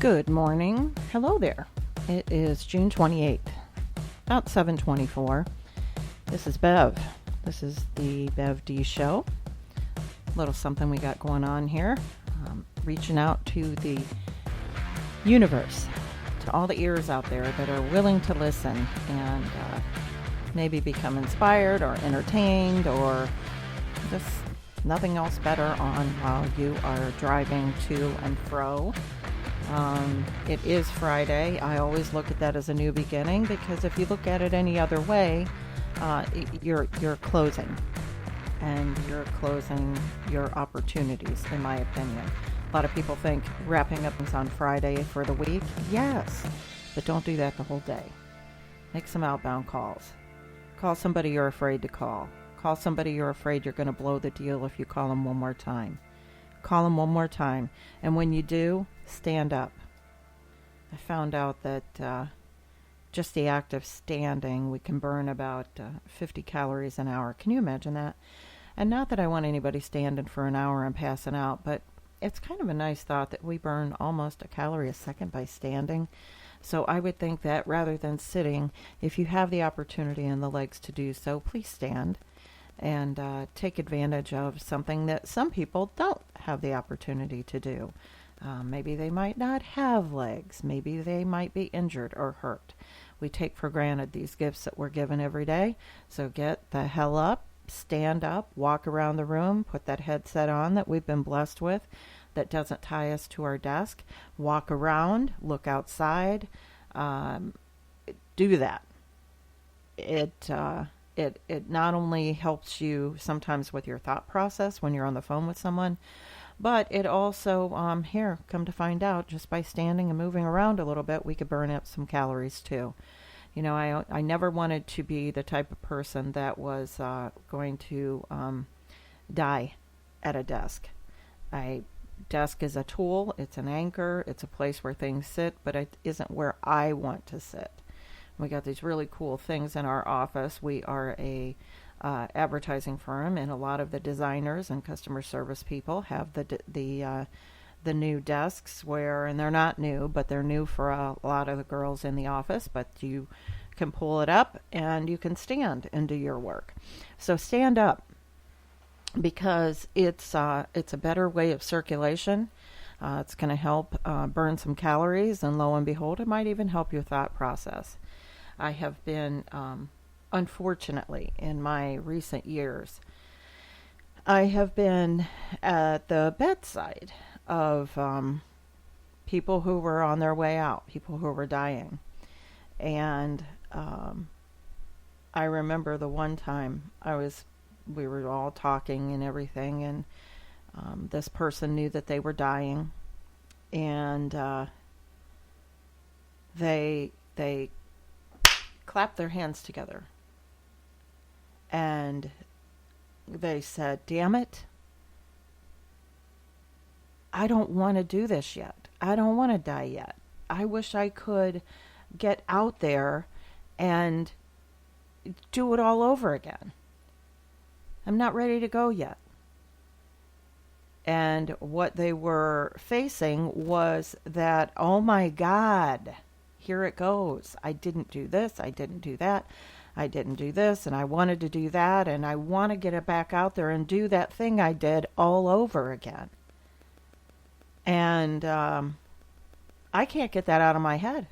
Good morning. Hello there. It is June 28th, about 7:24. This is Bev. This is the Bev D Show. A little something we got going on here. Reaching out to the universe, to all the ears out there that are willing to listen and maybe become inspired or entertained or just nothing else better on while you are driving to and fro. It is Friday. I always look at that as a new beginning because if you look at it any other way, you're closing, and you're closing your opportunities, in my opinion. A lot of people think wrapping up is on Friday for the week. Yes, but don't do that the whole day. Make some outbound calls. Call somebody you're afraid to call. Call somebody you're afraid you're going to blow the deal if you call them one more time. Call them one more time. And when you do, stand up. I found out that just the act of standing, we can burn about 50 calories an hour. Can you imagine that? And not that I want anybody standing for an hour and passing out, but it's kind of a nice thought that we burn almost a calorie a second by standing. So I would think that rather than sitting, if you have the opportunity and the legs to do so, please stand and take advantage of something that some people don't have the opportunity to do. Maybe they might not have legs. Maybe they might be injured or hurt. We take for granted these gifts that we're given every day. So get the hell up, stand up, walk around the room, put that headset on that we've been blessed with that doesn't tie us to our desk. Walk around, look outside, do that. It not only helps you sometimes with your thought process when you're on the phone with someone, but it also, here, come to find out, just by standing and moving around a little bit, we could burn up some calories too. You know, I never wanted to be the type of person that was going to die at a desk. Desk is a tool, it's an anchor, it's a place where things sit, but it isn't where I want to sit. We got these really cool things in our office. We are a advertising firm, and a lot of the designers and customer service people have the new desks and they're not new, but they're new for a lot of the girls in the office, but you can pull it up and you can stand and do your work. So stand up, because it's a better way of circulation. It's going to help burn some calories, and lo and behold, it might even help your thought process. I have been, unfortunately, in my recent years, I have been at the bedside of people who were on their way out, people who were dying. And I remember the one time we were all talking and everything, and this person knew that they were dying, and they clapped their hands together and they said, "Damn it, I don't want to do this yet. I don't want to die yet. I wish I could get out there and do it all over again. I'm not ready to go yet." And what they were facing was that, oh my God, here it goes. I didn't do this. I didn't do that. I didn't do this. And I wanted to do that. And I want to get it back out there and do that thing I did all over again. And I can't get that out of my head.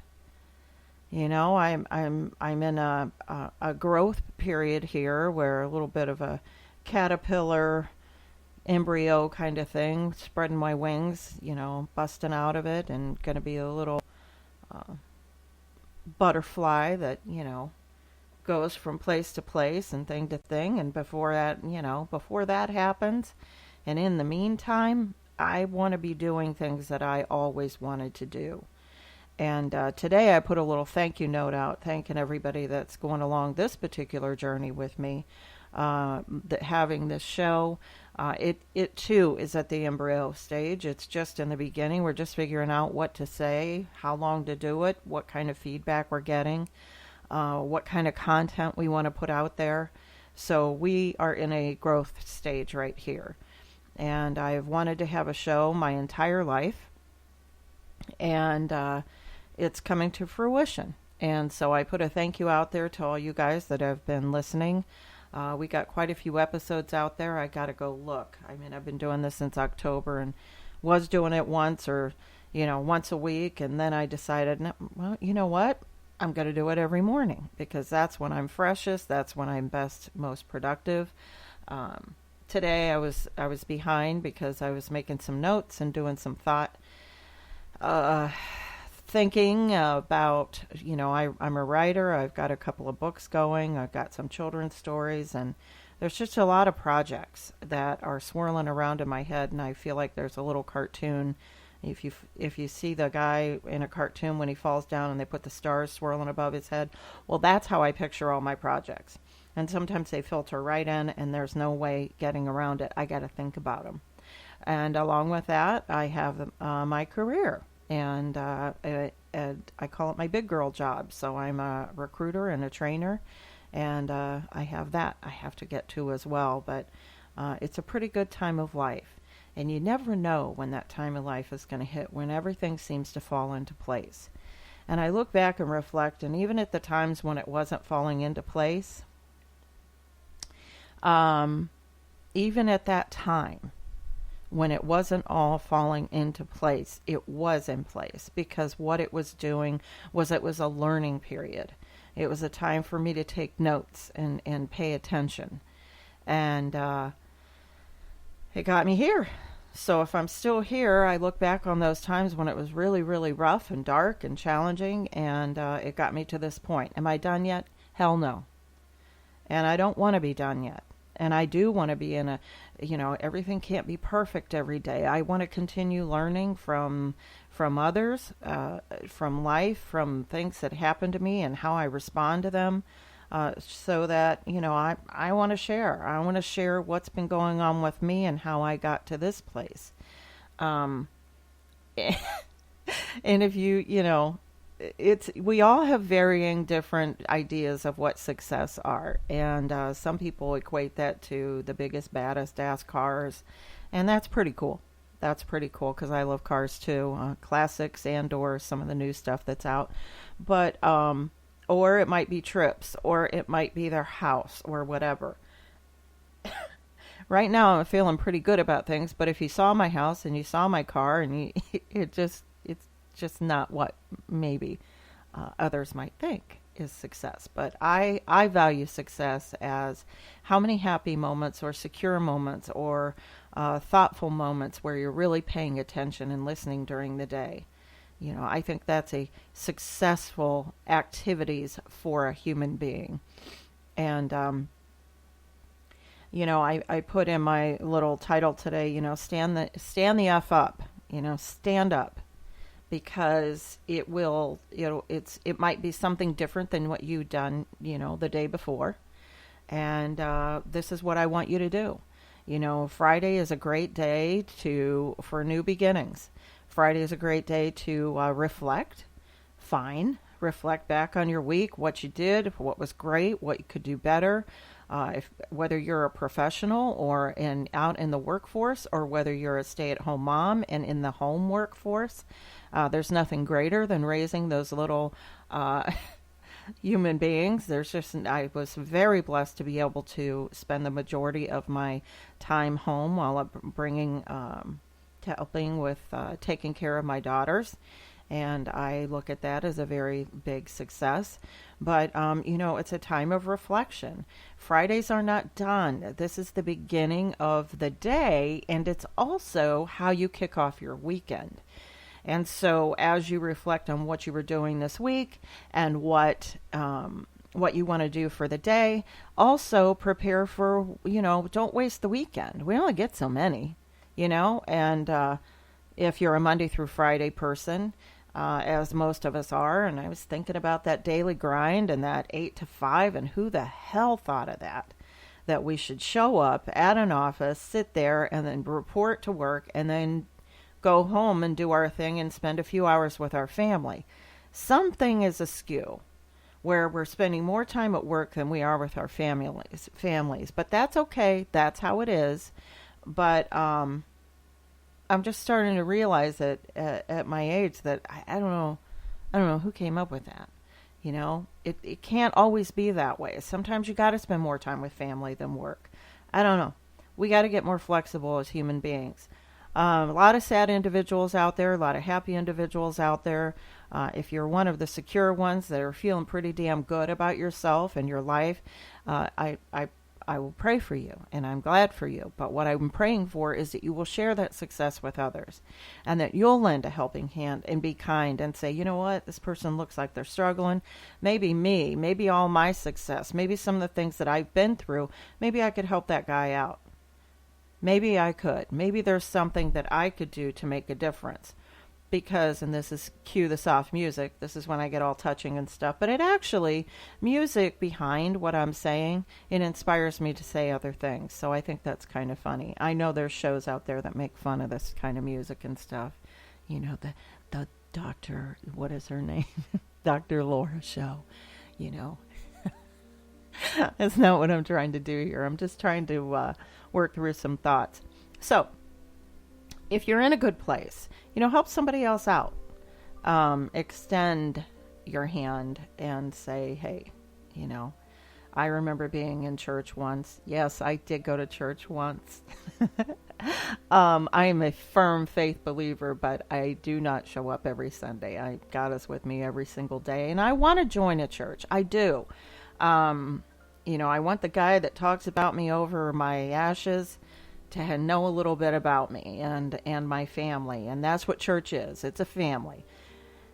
You know, I'm in a growth period here where a little bit of a caterpillar embryo kind of thing, spreading my wings, you know, busting out of it, and going to be a little butterfly that, you know, goes from place to place and thing to thing. And before that happens, and in the meantime, I want to be doing things that I always wanted to do. And today I put a little thank you note out, thanking everybody that's going along this particular journey with me, that having this show. It too is at the embryo stage. It's just in the beginning. We're just figuring out what to say, how long to do it, what kind of feedback we're getting, what kind of content we want to put out there. So we are in a growth stage right here. And I've wanted to have a show my entire life. and it's coming to fruition. And so I put a thank you out there to all you guys that have been listening. We got quite a few episodes out there. I got to go look. I mean, I've been doing this since October and was doing it once or, once a week. And then I decided, no, well, you know what? I'm going to do it every morning because that's when I'm freshest. That's when I'm most productive. Today I was behind because I was making some notes and doing some thought, thinking about, I'm a writer. I've got a couple of books going. I've got some children's stories, and there's just a lot of projects that are swirling around in my head, and I feel like there's a little cartoon. If you see the guy in a cartoon when he falls down and they put the stars swirling above his head, well, that's how I picture all my projects. And sometimes they filter right in, and there's no way getting around it. I got to think about them. And along with that, I have my career. And I call it my big girl job. So I'm a recruiter and a trainer, and I have that I have to get to as well. But it's a pretty good time of life, and you never know when that time of life is going to hit, when everything seems to fall into place. And I look back and reflect, and even at the times when it wasn't falling into place, even at that time, when it wasn't all falling into place, it was in place because what it was doing was it was a learning period. It was a time for me to take notes and pay attention. And it got me here. So if I'm still here, I look back on those times when it was really, really rough and dark and challenging, and it got me to this point. Am I done yet? Hell no. And I don't want to be done yet. And I do want to be in a, everything can't be perfect every day. I want to continue learning from others, from life, from things that happen to me and how I respond to them, so that, I want to share. I want to share what's been going on with me and how I got to this place. And if we all have varying different ideas of what success are, and some people equate that to the biggest, baddest ass cars, and that's pretty cool. That's pretty cool because I love cars too, classics and or some of the new stuff that's out. But or it might be trips, or it might be their house, or whatever. Right now, I'm feeling pretty good about things. But if you saw my house and you saw my car, and it's just not what maybe others might think is success. But I value success as how many happy moments or secure moments or thoughtful moments where you're really paying attention and listening during the day. I think that's a successful activities for a human being. And, I put in my little title today, stand the F up, stand up. Because it might be something different than what you've done, the day before. And this is what I want you to do. Friday is a great day for new beginnings. Friday is a great day to reflect. Fine. Reflect back on your week, what you did, what was great, what you could do better. Whether you're a professional or out in the workforce, or whether you're a stay-at-home mom and in the home workforce, there's nothing greater than raising those little human beings. I was very blessed to be able to spend the majority of my time home while helping with taking care of my daughters. And I look at that as a very big success. But, it's a time of reflection. Fridays are not done. This is the beginning of the day, and it's also how you kick off your weekend. And so as you reflect on what you were doing this week and what you want to do for the day, also prepare for, don't waste the weekend. We only get so many, and if you're a Monday through Friday person, as most of us are. And I was thinking about that daily grind and that 8 to 5, and who the hell thought of that we should show up at an office, sit there, and then report to work, and then go home and do our thing and spend a few hours with our family. Something is askew where we're spending more time at work than we are with our families. But that's okay. That's how it is. But I'm just starting to realize that at my age that I don't know who came up with that. You know, it can't always be that way. Sometimes you got to spend more time with family than work. I don't know. We got to get more flexible as human beings. A lot of sad individuals out there, a lot of happy individuals out there. If you're one of the secure ones that are feeling pretty damn good about yourself and your life, I will pray for you, and I'm glad for you. But what I'm praying for is that you will share that success with others, and that you'll lend a helping hand and be kind and say, you know what, this person looks like they're struggling. Maybe me, maybe all my success, maybe some of the things that I've been through, maybe I could help that guy out. Maybe I could. Maybe there's something that I could do to make a difference. Because, and this is cue the soft music, this is when I get all touching and stuff, but it actually, music behind what I'm saying, it inspires me to say other things. So I think that's kind of funny. I know there's shows out there that make fun of this kind of music and stuff. You know, the Dr., what is her name? Dr. Laura show, you know. That's not what I'm trying to do here. I'm just trying to work through some thoughts. So, if you're in a good place, you know, help somebody else out. Extend your hand and say, hey, you know, I remember being in church once. Yes, I did go to church once. I am a firm faith believer, but I do not show up every Sunday. God is with me every single day, and I want to join a church. I do. You know, I want the guy that talks about me over my ashes to know a little bit about me and my family. And that's what church is. It's a family.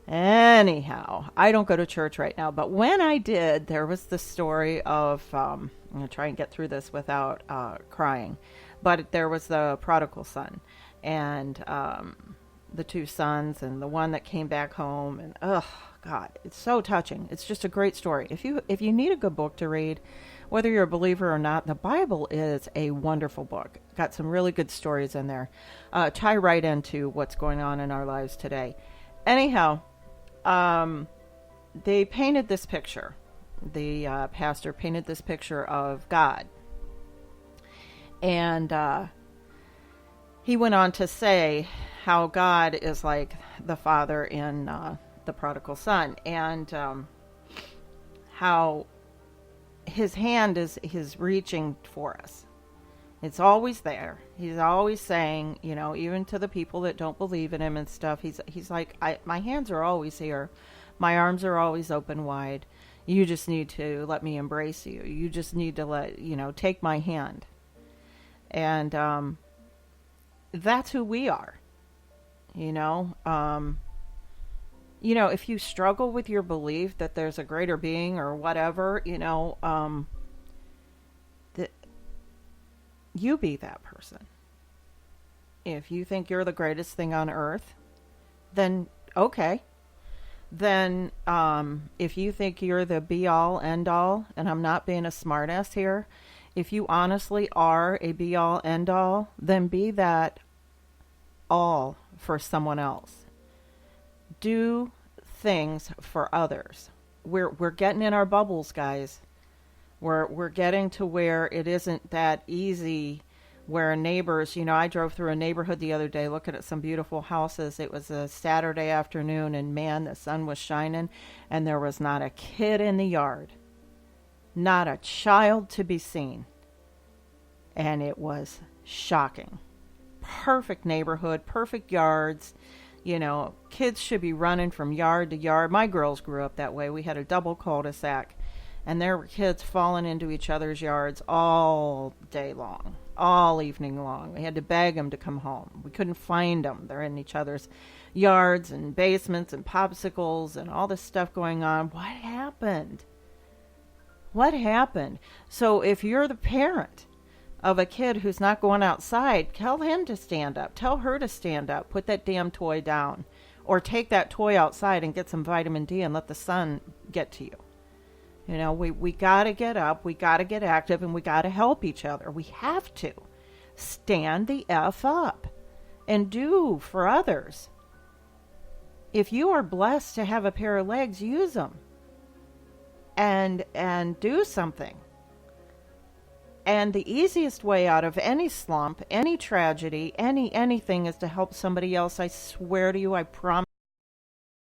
Anyhow, I don't go to church right now. But when I did, there was the story of, I'm going to try and get through this without crying. But there was the prodigal son. And the two sons and the one that came back home. And, oh, God, it's so touching. It's just a great story. If you need a good book to read, whether you're a believer or not, the Bible is a wonderful book. Got some really good stories in there. Tie right into what's going on in our lives today. Anyhow, they painted this picture. The pastor painted this picture of God. And he went on to say how God is like the father in the prodigal son. And how his hand is reaching for us. It's always there. He's always saying, you know, even to the people that don't believe in him and stuff, he's like, my hands are always here. My arms are always open wide. You just need to let me embrace you. You just need to take my hand. And that's who we are. You know, if you struggle with your belief that there's a greater being or whatever, that you be that person. If you think you're the greatest thing on earth, then okay. Then if you think you're the be all end all, and I'm not being a smartass here, if you honestly are a be all end all, then be that all for someone else. Do things for others. We're getting in our bubbles, guys. We're getting to where it isn't that easy, where neighbors, I drove through a neighborhood the other day looking at some beautiful houses. It was a Saturday afternoon, and man, the sun was shining, and there was not a kid in the yard. Not a child to be seen. And it was shocking. Perfect neighborhood, perfect yards. Kids should be running from yard to yard. My girls grew up that way. We had a double cul-de-sac, and there were kids falling into each other's yards all day long, all evening long. We had to beg them to come home. We couldn't find them. They're in each other's yards and basements and popsicles and all this stuff going on. What happened? What happened? So if you're the parent of a kid who's not going outside, tell him to stand up. Tell her to stand up. Put that damn toy down. Or take that toy outside and get some vitamin D and let the sun get to you. We got to get up. We got to get active, and we got to help each other. We have to. Stand the F up and do for others. If you are blessed to have a pair of legs, use them. And do something. And the easiest way out of any slump, any tragedy, anything is to help somebody else. I swear to you, I promise.